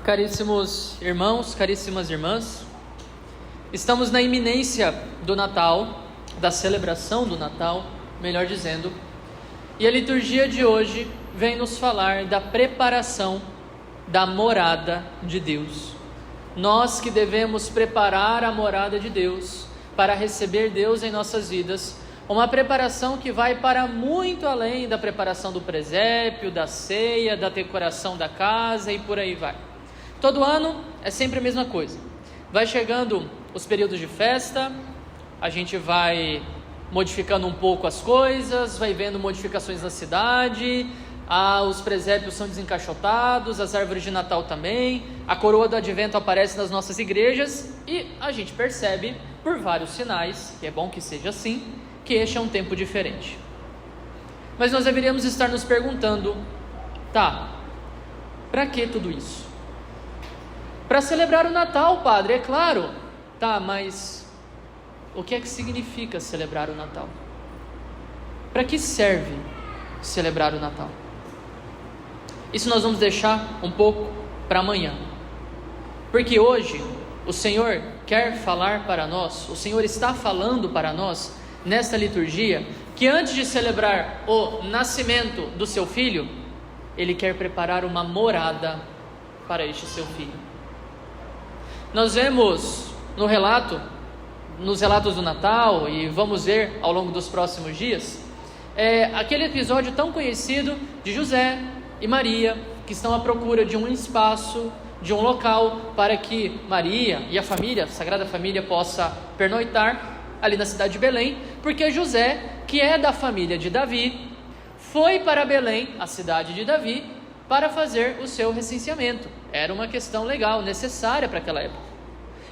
Caríssimos irmãos, caríssimas irmãs, estamos na iminência do Natal, da celebração do Natal, melhor dizendo, e a liturgia de hoje vem nos falar da preparação da morada de Deus. Nós que devemos preparar a morada de Deus para receber Deus em nossas vidas, uma preparação que vai para muito além da preparação do presépio, da ceia, da decoração da casa e por aí vai. Todo ano é sempre a mesma coisa. Vai chegando os períodos de festa, a gente vai modificando um pouco as coisas, vai vendo modificações na cidade, os presépios são desencaixotados, as árvores de Natal também, a coroa do advento aparece nas nossas igrejas e a gente percebe, por vários sinais, que é bom que seja assim, que este é um tempo diferente. Mas nós deveríamos estar nos perguntando, para que tudo isso? Para celebrar o Natal, padre, é claro. Mas o que é que significa celebrar o Natal? Para que serve celebrar o Natal? Isso nós vamos deixar um pouco para amanhã. Porque hoje o Senhor quer falar para nós, o Senhor está falando para nós, nesta liturgia, que antes de celebrar o nascimento do seu filho, Ele quer preparar uma morada para este seu filho. Nós vemos nos relatos do Natal, e vamos ver ao longo dos próximos dias, aquele episódio tão conhecido de José e Maria, que estão à procura de um espaço, de um local, para que Maria e a família, a Sagrada Família, possa pernoitar ali na cidade de Belém, porque José, que é da família de Davi, foi para Belém, a cidade de Davi, para fazer o seu recenseamento. Era uma questão legal, necessária para aquela época.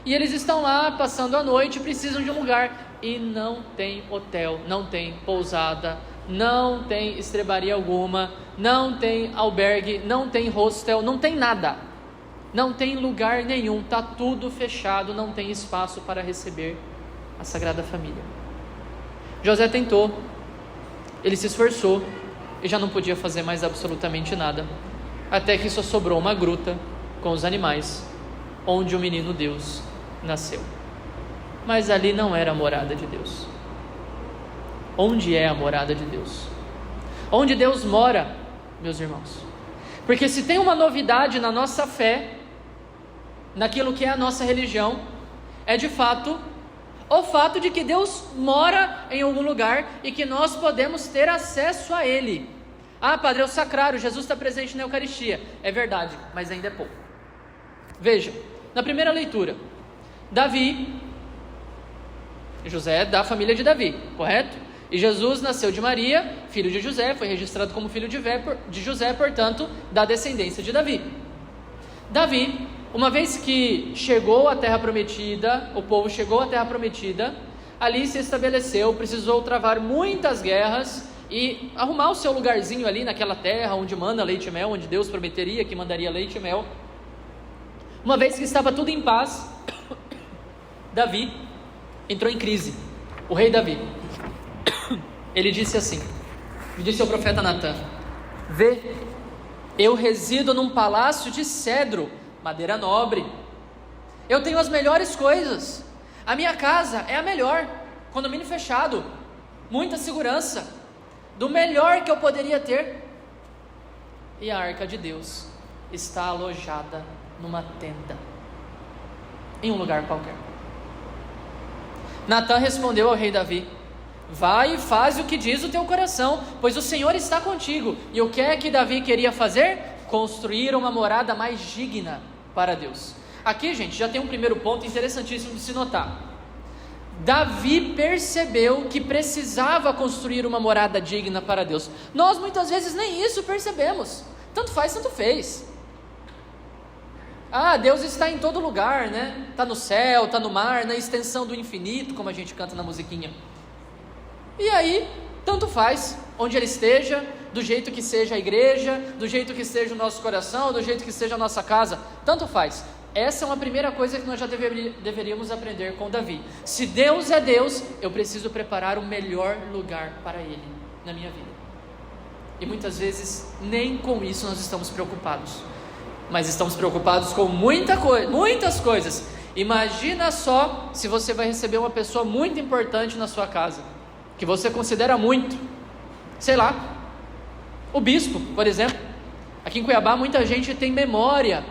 E eles estão lá passando a noite, precisam de um lugar, e não tem hotel, não tem pousada, não tem estrebaria alguma, não tem albergue, não tem hostel, não tem nada, não tem lugar nenhum, está tudo fechado, não tem espaço para receber a Sagrada Família. José tentou, ele se esforçou e já não podia fazer mais absolutamente nada, até que só sobrou uma gruta com os animais, onde o menino Deus nasceu. Mas ali não era a morada de Deus. Onde é a morada de Deus? Onde Deus mora, meus irmãos? Porque se tem uma novidade na nossa fé, naquilo que é a nossa religião, é de fato o fato de que Deus mora em algum lugar e que nós podemos ter acesso a Ele. Padre, é o sacrário, Jesus está presente na Eucaristia. É verdade, mas ainda é pouco. Veja, na primeira leitura, José é da família de Davi, correto? E Jesus nasceu de Maria, filho de José, foi registrado como filho de José, portanto, da descendência de Davi. Davi, uma vez que chegou à terra prometida, o povo chegou à terra prometida, ali se estabeleceu, precisou travar muitas guerras e arrumar o seu lugarzinho ali naquela terra onde manda leite e mel, onde Deus prometeria que mandaria leite e mel. Uma vez que estava tudo em paz, Davi entrou em crise, o rei Davi. Ele disse assim, disse ao profeta Natan: vê, eu resido num palácio de cedro, madeira nobre, eu tenho as melhores coisas, a minha casa é a melhor, condomínio fechado, muita segurança, do melhor que eu poderia ter, e a arca de Deus está alojada numa tenda, em um lugar qualquer. Natan respondeu ao rei Davi: vai e faz o que diz o teu coração, pois o Senhor está contigo. E o que é que Davi queria fazer? Construir uma morada mais digna para Deus. Aqui, gente, já tem um primeiro ponto interessantíssimo de se notar. Davi percebeu que precisava construir uma morada digna para Deus. Nós muitas vezes nem isso percebemos. Tanto faz, tanto fez. Deus está em todo lugar, né? Está no céu, está no mar, na extensão do infinito, como a gente canta na musiquinha. E aí, tanto faz, onde Ele esteja, do jeito que seja a igreja, do jeito que seja o nosso coração, do jeito que seja a nossa casa, tanto faz. Essa é uma primeira coisa que nós já deveríamos aprender com Davi. Se Deus é Deus, eu preciso preparar o melhor lugar para Ele na minha vida. E muitas vezes nem com isso nós estamos preocupados. mas estamos preocupados com muitas coisas. Imagina só se você vai receber uma pessoa muito importante na sua casa, que você considera muito, sei lá, o bispo, por exemplo. Aqui em Cuiabá muita gente tem memória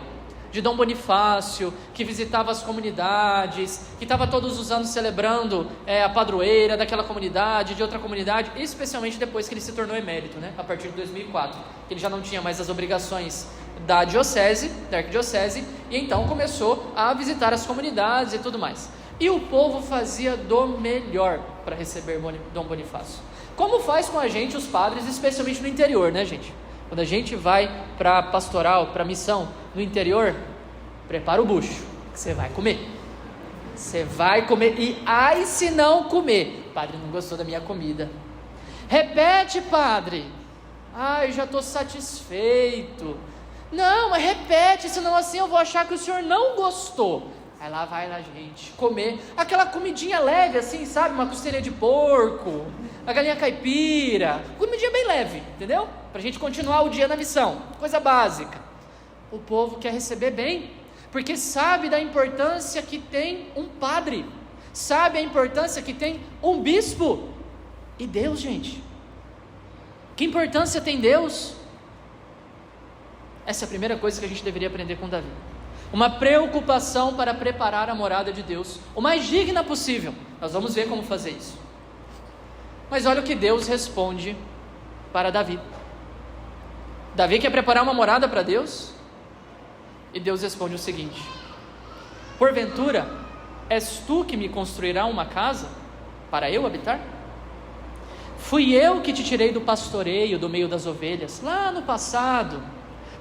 de Dom Bonifácio, que visitava as comunidades, que estava todos os anos celebrando a padroeira daquela comunidade, de outra comunidade, especialmente depois que ele se tornou emérito, né? A partir de 2004, ele já não tinha mais as obrigações da diocese, da arquidiocese, e então começou a visitar as comunidades e tudo mais. E o povo fazia do melhor para receber Dom Bonifácio, como faz com a gente os padres, especialmente no interior, né, gente? Quando a gente vai para pastoral, para missão no interior, prepara o bucho, que você vai comer. Você vai comer, e ai se não comer. Padre, não gostou da minha comida. Repete, padre. Ai, já estou satisfeito. Não, mas repete, senão assim eu vou achar que o senhor não gostou. Aí lá vai a gente comer aquela comidinha leve assim, sabe? Uma costelinha de porco, a galinha caipira, comidinha bem leve, entendeu? Pra gente continuar o dia na missão, coisa básica. O povo quer receber bem, porque sabe da importância que tem um padre, sabe a importância que tem um bispo. E Deus, gente, que importância tem Deus? Essa é a primeira coisa que a gente deveria aprender com Davi. Uma preocupação para preparar a morada de Deus o mais digna possível. Nós vamos ver como fazer isso. Mas olha o que Deus responde para Davi. Davi quer preparar uma morada para Deus, e Deus responde o seguinte: porventura és tu que me construirá uma casa para eu habitar? Fui eu que te tirei do pastoreio, do meio das ovelhas, lá no passado,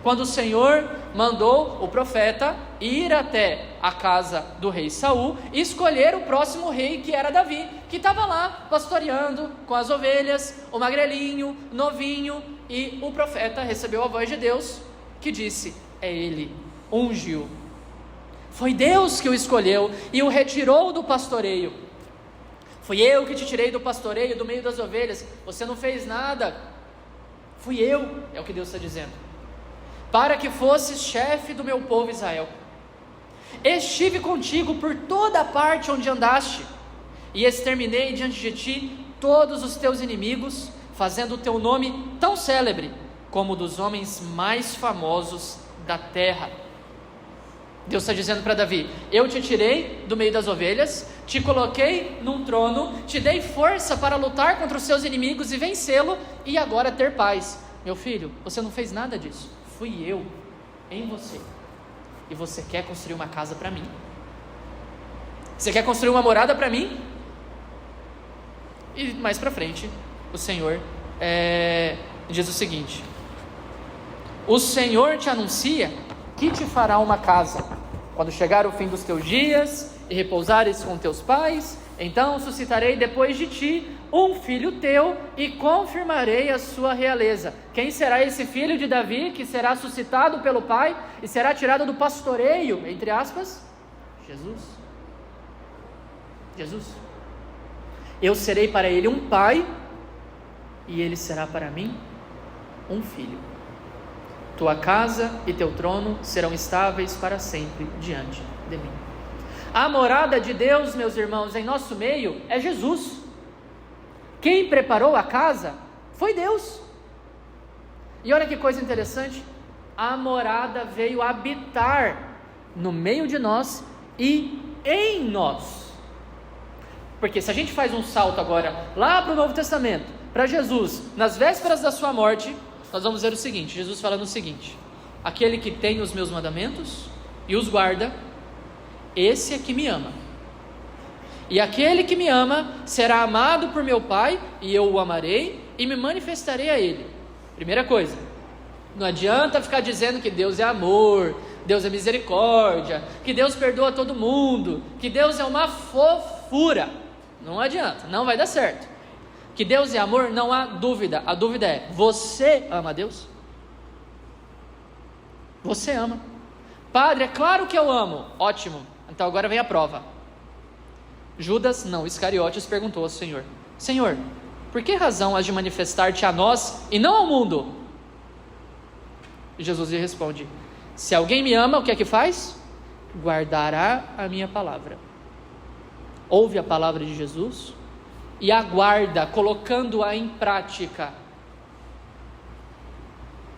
quando o Senhor mandou o profeta ir até a casa do rei Saul e escolher o próximo rei, que era Davi, que estava lá pastoreando com as ovelhas, o magrelinho, novinho, e o profeta recebeu a voz de Deus, que disse: é ele, ungiu. Foi Deus que o escolheu e o retirou do pastoreio. Fui eu que te tirei do pastoreio, do meio das ovelhas, você não fez nada, fui eu, é o que Deus está dizendo, para que fosses chefe do meu povo Israel. Estive contigo por toda a parte onde andaste, e exterminei diante de ti todos os teus inimigos, fazendo o teu nome tão célebre como o dos homens mais famosos da terra. Deus está dizendo para Davi: eu te tirei do meio das ovelhas, te coloquei num trono, te dei força para lutar contra os seus inimigos e vencê-lo, e agora ter paz. Meu filho, você não fez nada disso, fui eu em você. E você quer construir uma casa para mim? Você quer construir uma morada para mim? E mais para frente, o Senhor diz o seguinte: o Senhor te anuncia que te fará uma casa, quando chegar o fim dos teus dias, e repousares com teus pais, então suscitarei depois de ti um filho teu, e confirmarei a sua realeza. Quem será esse filho de Davi, que será suscitado pelo pai, e será tirado do pastoreio, entre aspas? Jesus. Eu serei para ele um pai, e ele será para mim um filho. Tua casa e teu trono serão estáveis para sempre diante de mim. A morada de Deus, meus irmãos, em nosso meio é Jesus. Quem preparou a casa foi Deus. E olha que coisa interessante, a morada veio habitar no meio de nós e em nós. Porque se a gente faz um salto agora lá para o Novo Testamento, para Jesus, nas vésperas da sua morte, nós vamos ver o seguinte, Jesus falando o seguinte: aquele que tem os meus mandamentos e os guarda, esse é que me ama. E aquele que me ama será amado por meu Pai, e eu o amarei e me manifestarei a ele. Primeira coisa, não adianta ficar dizendo que Deus é amor, Deus é misericórdia, que Deus perdoa todo mundo, que Deus é uma fofura. Não adianta, não vai dar certo. Que Deus é amor, não há dúvida. A dúvida é: você ama Deus? Você ama? Padre, é claro que eu amo. Ótimo, então agora vem a prova. Judas, não, Iscariotes, perguntou ao Senhor: Senhor, por que razão has de manifestar-te a nós e não ao mundo? E Jesus lhe responde: Se alguém me ama, o que é que faz? Guardará a minha palavra. Ouve a palavra de Jesus e aguarda, colocando-a em prática.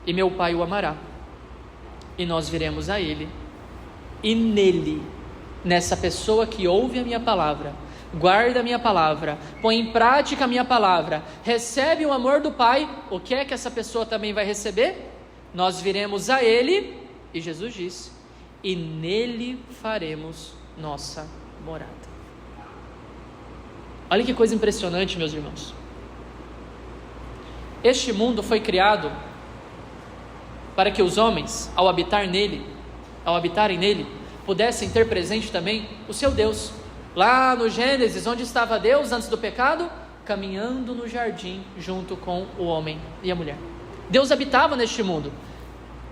E meu Pai o amará, e nós viremos a Ele, e nele, nessa pessoa que ouve a minha palavra, guarda a minha palavra, põe em prática a minha palavra, recebe o amor do Pai, o que é que essa pessoa também vai receber? Nós viremos a Ele, e Jesus disse, e nele faremos nossa morada. Olha que coisa impressionante, meus irmãos. Este mundo foi criado para que os homens, ao habitarem nele, pudessem ter presente também o seu Deus. Lá no Gênesis, onde estava Deus antes do pecado? Caminhando no jardim junto com o homem e a mulher. Deus habitava neste mundo.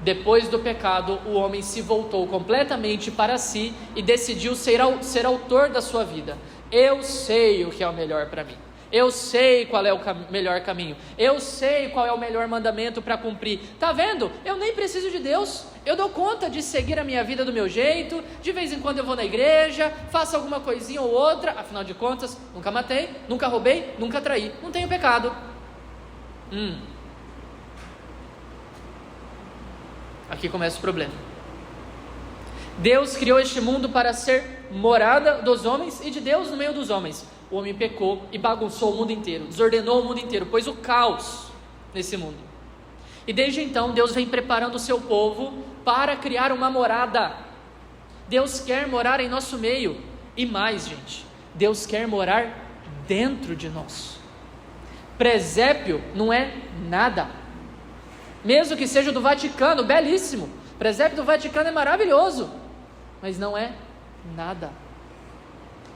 Depois do pecado, o homem se voltou completamente para si e decidiu ser autor da sua vida. Eu sei o que é o melhor para mim. Eu sei qual é o melhor caminho. Eu sei qual é o melhor mandamento para cumprir. Tá vendo? Eu nem preciso de Deus. Eu dou conta de seguir a minha vida do meu jeito. De vez em quando eu vou na igreja, faço alguma coisinha ou outra. Afinal de contas, nunca matei, nunca roubei, nunca traí. Não tenho pecado. Aqui começa o problema. Deus criou este mundo para ser morada dos homens e de Deus no meio dos homens. O homem pecou e bagunçou o mundo inteiro, desordenou o mundo inteiro, pôs o caos nesse mundo. E desde então Deus vem preparando o seu povo para criar uma morada. Deus quer morar em nosso meio. E mais, gente, Deus quer morar dentro de nós. Presépio não é nada. Mesmo que seja do Vaticano, belíssimo. Presépio do Vaticano é maravilhoso, mas não é nada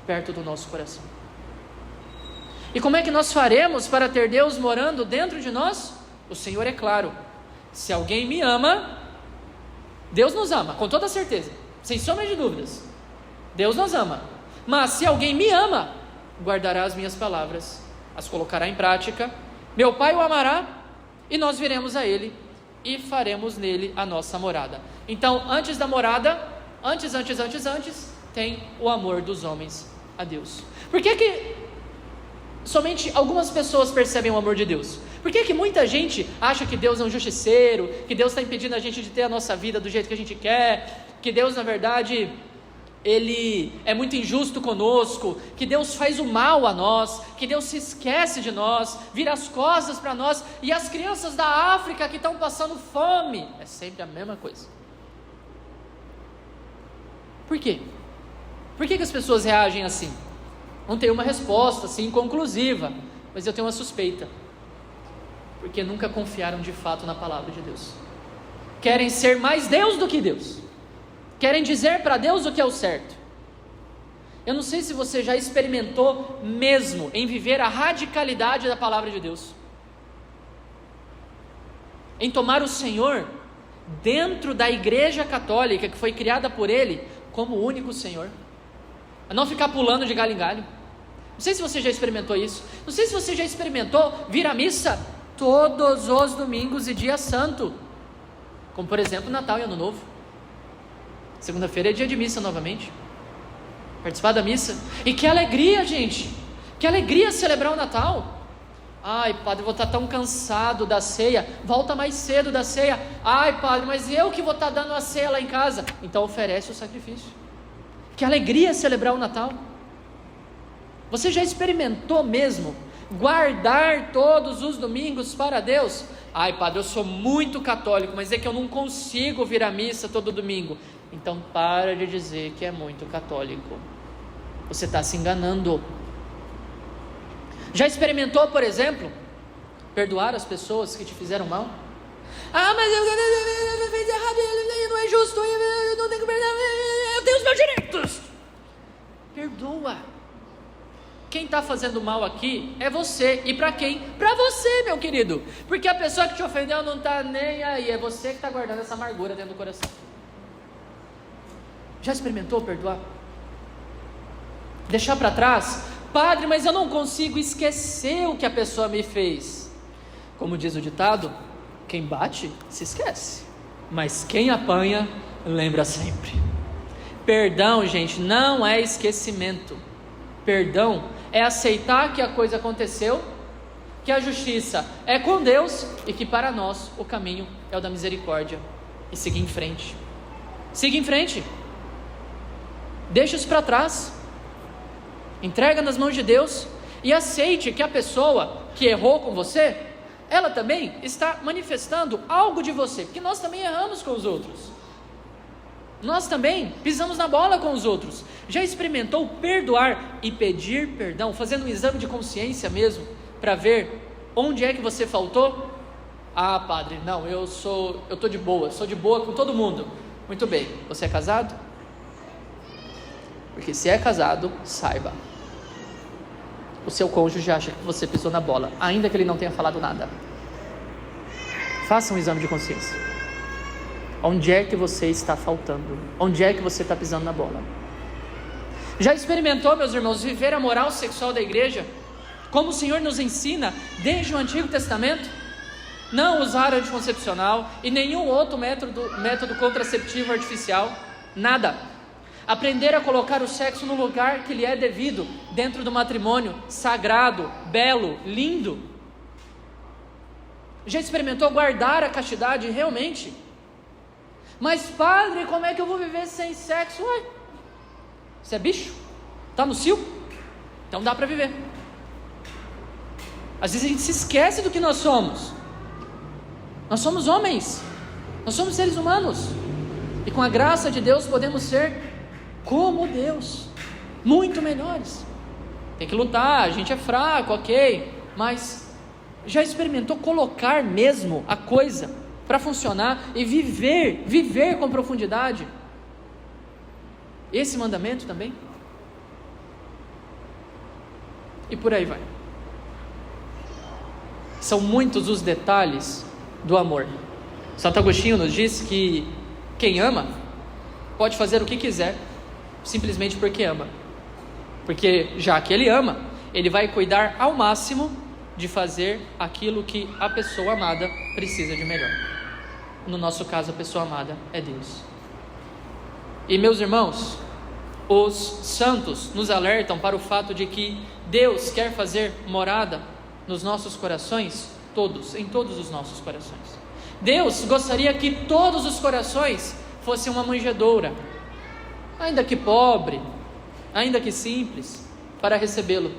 perto do nosso coração. E como é que nós faremos para ter Deus morando dentro de nós? O Senhor é claro: se alguém me ama, Deus nos ama, com toda certeza, sem sombra de dúvidas. Deus nos ama. Mas se alguém me ama, guardará as minhas palavras, as colocará em prática. Meu Pai o amará, e nós viremos a Ele e faremos nele a nossa morada. Então, antes da morada, antes, tem o amor dos homens a Deus. Por que somente algumas pessoas percebem o amor de Deus? Por que muita gente acha que Deus é um justiceiro, que Deus está impedindo a gente de ter a nossa vida do jeito que a gente quer, que Deus, na verdade, Ele é muito injusto conosco, que Deus faz o mal a nós, que Deus se esquece de nós, vira as costas para nós, e as crianças da África que estão passando fome? É sempre a mesma coisa. Por quê? Por que as pessoas reagem assim? Não tenho uma resposta assim conclusiva, mas eu tenho uma suspeita. Porque nunca confiaram de fato na palavra de Deus. Querem ser mais Deus do que Deus. Querem dizer para Deus o que é o certo. Eu não sei se você já experimentou mesmo em viver a radicalidade da palavra de Deus, em tomar o Senhor dentro da igreja católica que foi criada por Ele como o único Senhor, a não ficar pulando de galho em galho. Não sei se você já experimentou isso. Não sei se você já experimentou vir à missa todos os domingos e dia santo, como por exemplo Natal e Ano Novo. Segunda-feira é dia de missa novamente, participar da missa. E que alegria, gente, que alegria celebrar o Natal. Ai, padre, eu vou estar tão cansado da ceia. Volta mais cedo da ceia. Ai, padre, mas eu que vou estar dando a ceia lá em casa. Então oferece o sacrifício. Que alegria celebrar o Natal. Você já experimentou mesmo guardar todos os domingos para Deus? Ai, padre, eu sou muito católico, mas é que eu não consigo vir à missa todo domingo. Então para de dizer que é muito católico. Você está se enganando. Já experimentou, por exemplo, perdoar as pessoas que te fizeram mal? Ah, mas eu fiz errado, não é justo, eu não tenho que perdoar, eu tenho os meus direitos. Perdoa. Quem está fazendo mal aqui é você. E para quem? Para você, meu querido. Porque a pessoa que te ofendeu não está nem aí. É você que está guardando essa amargura dentro do coração. Já experimentou perdoar? Deixar para trás? Padre, mas eu não consigo esquecer o que a pessoa me fez. Como diz o ditado, quem bate se esquece. mas quem apanha, lembra sempre. Perdão, gente, não é esquecimento. Perdão é aceitar que a coisa aconteceu, que a justiça é com Deus e que para nós o caminho é o da misericórdia, e seguir em frente. Siga em frente. Deixa isso para trás. Entrega nas mãos de Deus e aceite que a pessoa que errou com você, ela também está manifestando algo de você, porque nós também erramos com os outros. Nós também pisamos na bola com os outros. Já experimentou perdoar e pedir perdão, fazendo um exame de consciência mesmo, para ver onde é que você faltou? Ah, padre, não, eu estou de boa, sou de boa com todo mundo. Muito bem, você é casado? Porque se é casado, saiba, o seu cônjuge acha que você pisou na bola, ainda que ele não tenha falado nada. Faça um exame de consciência. Onde é que você está faltando? Onde é que você está pisando na bola? Já experimentou, meus irmãos, viver a moral sexual da igreja, como o Senhor nos ensina desde o Antigo Testamento? Não usar anticoncepcional e nenhum outro método contraceptivo artificial, nada. Aprender a colocar o sexo no lugar que lhe é devido, dentro do matrimônio, sagrado, belo, lindo. Já experimentou guardar a castidade realmente? Mas padre, como é que eu vou viver sem sexo? Ué, você é bicho? Está no cio? Então dá para viver. Às vezes a gente se esquece do que nós somos. Nós somos homens, nós somos seres humanos, e com a graça de Deus podemos ser como Deus, muito melhores. Tem que lutar, a gente é fraco, ok, mas já experimentou colocar mesmo a coisa para funcionar e viver com profundidade esse mandamento também? E por aí vai. São muitos os detalhes do amor. Santo Agostinho nos diz que quem ama pode fazer o que quiser, simplesmente porque ama. Porque já que ele ama, ele vai cuidar ao máximo de fazer aquilo que a pessoa amada precisa de melhor. No nosso caso, a pessoa amada é Deus. E meus irmãos, os santos nos alertam para o fato de que Deus quer fazer morada nos nossos corações, em todos os nossos corações. Deus gostaria que todos os corações fossem uma manjedoura, ainda que pobre, ainda que simples, para recebê-lo.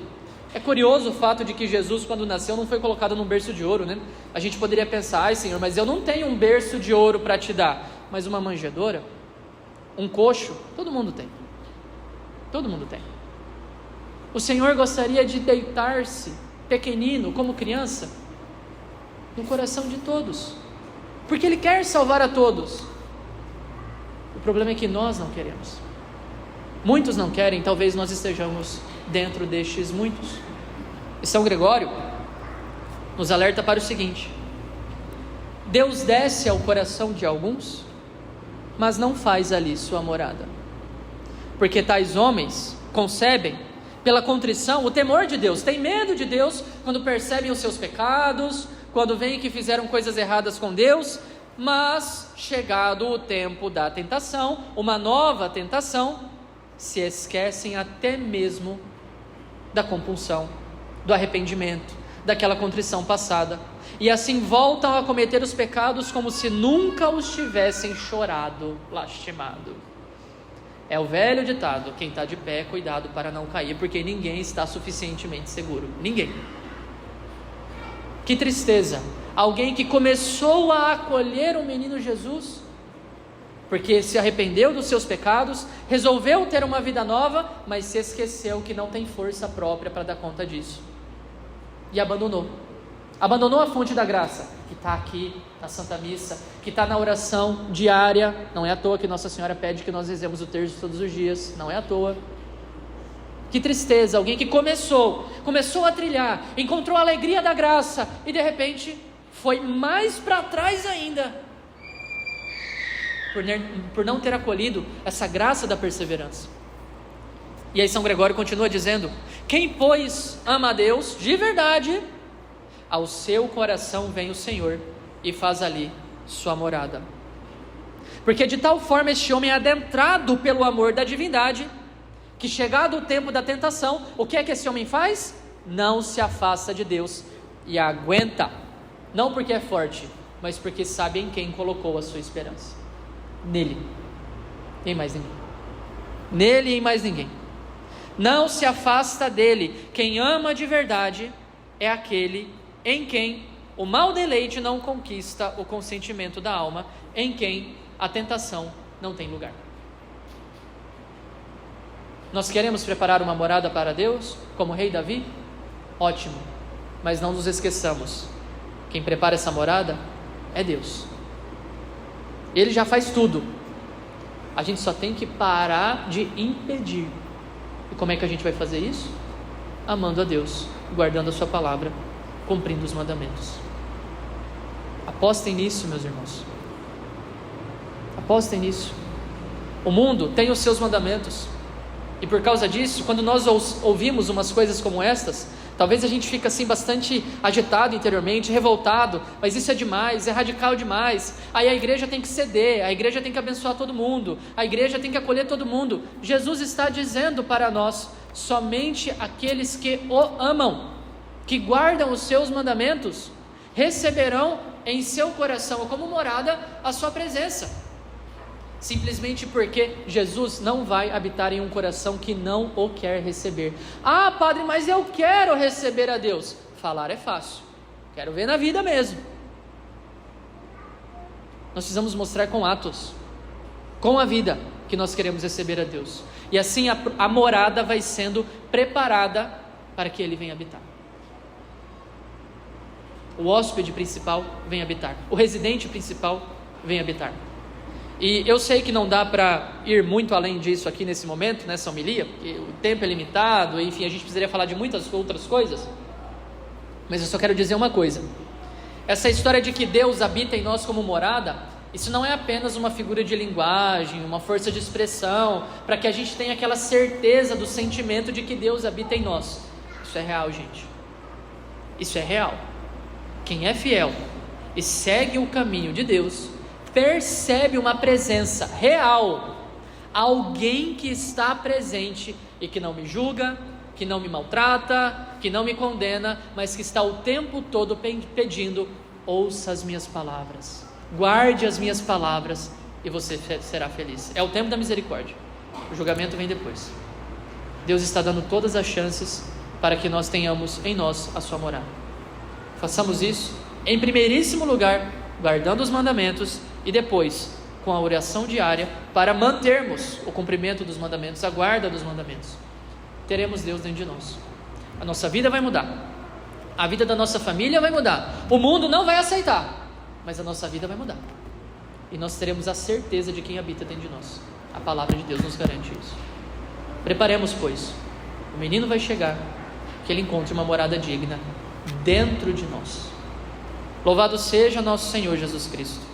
É curioso o fato de que Jesus, quando nasceu, não foi colocado num berço de ouro, né? A gente poderia pensar, ai Senhor, mas eu não tenho um berço de ouro para te dar. Mas uma manjedoura, um coxo, todo mundo tem. Todo mundo tem. O Senhor gostaria de deitar-se pequenino, como criança, no coração de todos, porque Ele quer salvar a todos. O problema é que nós não queremos. Muitos não querem, talvez nós estejamos dentro destes muitos. E São Gregório nos alerta para o seguinte: Deus desce ao coração de alguns, mas não faz ali sua morada, porque tais homens concebem pela contrição o temor de Deus, têm medo de Deus quando percebem os seus pecados, quando veem que fizeram coisas erradas com Deus, mas chegado o tempo da tentação, uma nova tentação, se esquecem até mesmo da compunção, do arrependimento, daquela contrição passada, e assim voltam a cometer os pecados como se nunca os tivessem chorado, lastimado. É o velho ditado: quem está de pé, cuidado para não cair, porque ninguém está suficientemente seguro. Ninguém. Que tristeza, alguém que começou a acolher o menino Jesus, porque se arrependeu dos seus pecados, resolveu ter uma vida nova, mas se esqueceu que não tem força própria para dar conta disso, e abandonou a fonte da graça, que está aqui na Santa Missa, que está na oração diária. Não é à toa que Nossa Senhora pede que nós rezemos o terço todos os dias, não é à toa. Que tristeza, alguém que começou a trilhar, encontrou a alegria da graça, e de repente foi mais para trás ainda, por não ter acolhido essa graça da perseverança. E aí São Gregório continua dizendo: quem pois ama a Deus de verdade, ao seu coração vem o Senhor e faz ali sua morada. Porque de tal forma este homem é adentrado pelo amor da divindade, que chegado o tempo da tentação, o que é que esse homem faz? Não se afasta de Deus e aguenta, não porque é forte, mas porque sabe em quem colocou a sua esperança. Nele, em mais ninguém. Nele e em mais ninguém. Não se afasta dele. Quem ama de verdade é aquele em quem o mau deleite não conquista o consentimento da alma, em quem a tentação não tem lugar. Nós queremos preparar uma morada para Deus, como o rei Davi? Ótimo, mas não nos esqueçamos, quem prepara essa morada é Deus. Ele já faz tudo, a gente só tem que parar de impedir. E como é que a gente vai fazer isso? Amando a Deus, guardando a sua palavra, cumprindo os mandamentos. Apostem nisso, meus irmãos. Apostem nisso. O mundo tem os seus mandamentos, e por causa disso, quando nós ouvimos umas coisas como estas, talvez a gente fique assim bastante agitado interiormente, revoltado, mas isso é demais, é radical demais. Aí a igreja tem que ceder, a igreja tem que abençoar todo mundo, a igreja tem que acolher todo mundo. Jesus está dizendo para nós: somente aqueles que o amam, que guardam os seus mandamentos, receberão em seu coração como morada a sua presença. Simplesmente porque Jesus não vai habitar em um coração que não o quer receber. Ah, padre, mas eu quero receber a Deus. Falar é fácil, quero ver na vida mesmo. Nós precisamos mostrar com atos, com a vida, que nós queremos receber a Deus. E assim a morada vai sendo preparada para que Ele venha habitar. O hóspede principal vem habitar, o residente principal vem habitar. E eu sei que não dá para ir muito além disso aqui nesse momento, nessa homilia, porque o tempo é limitado, enfim, a gente precisaria falar de muitas outras coisas, mas eu só quero dizer uma coisa: essa história de que Deus habita em nós como morada, isso não é apenas uma figura de linguagem, uma força de expressão, para que a gente tenha aquela certeza do sentimento de que Deus habita em nós. Isso é real, gente. Isso é real. Quem é fiel e segue o caminho de Deus, percebe uma presença real, alguém que está presente e que não me julga, que não me maltrata, que não me condena, mas que está o tempo todo pedindo: ouça as minhas palavras, guarde as minhas palavras e você será feliz. É o tempo da misericórdia, o julgamento vem depois. Deus está dando todas as chances para que nós tenhamos em nós a sua morada. Façamos isso em primeiríssimo lugar, guardando os mandamentos, e depois com a oração diária para mantermos o cumprimento dos mandamentos, a guarda dos mandamentos. Teremos Deus dentro de nós. A nossa vida vai mudar, a vida da nossa família vai mudar. O mundo não vai aceitar, mas a nossa vida vai mudar, e nós teremos a certeza de quem habita dentro de nós. A palavra de Deus nos garante isso. Preparemos, pois, o menino vai chegar, que ele encontre uma morada digna dentro de nós. Louvado seja nosso Senhor Jesus Cristo.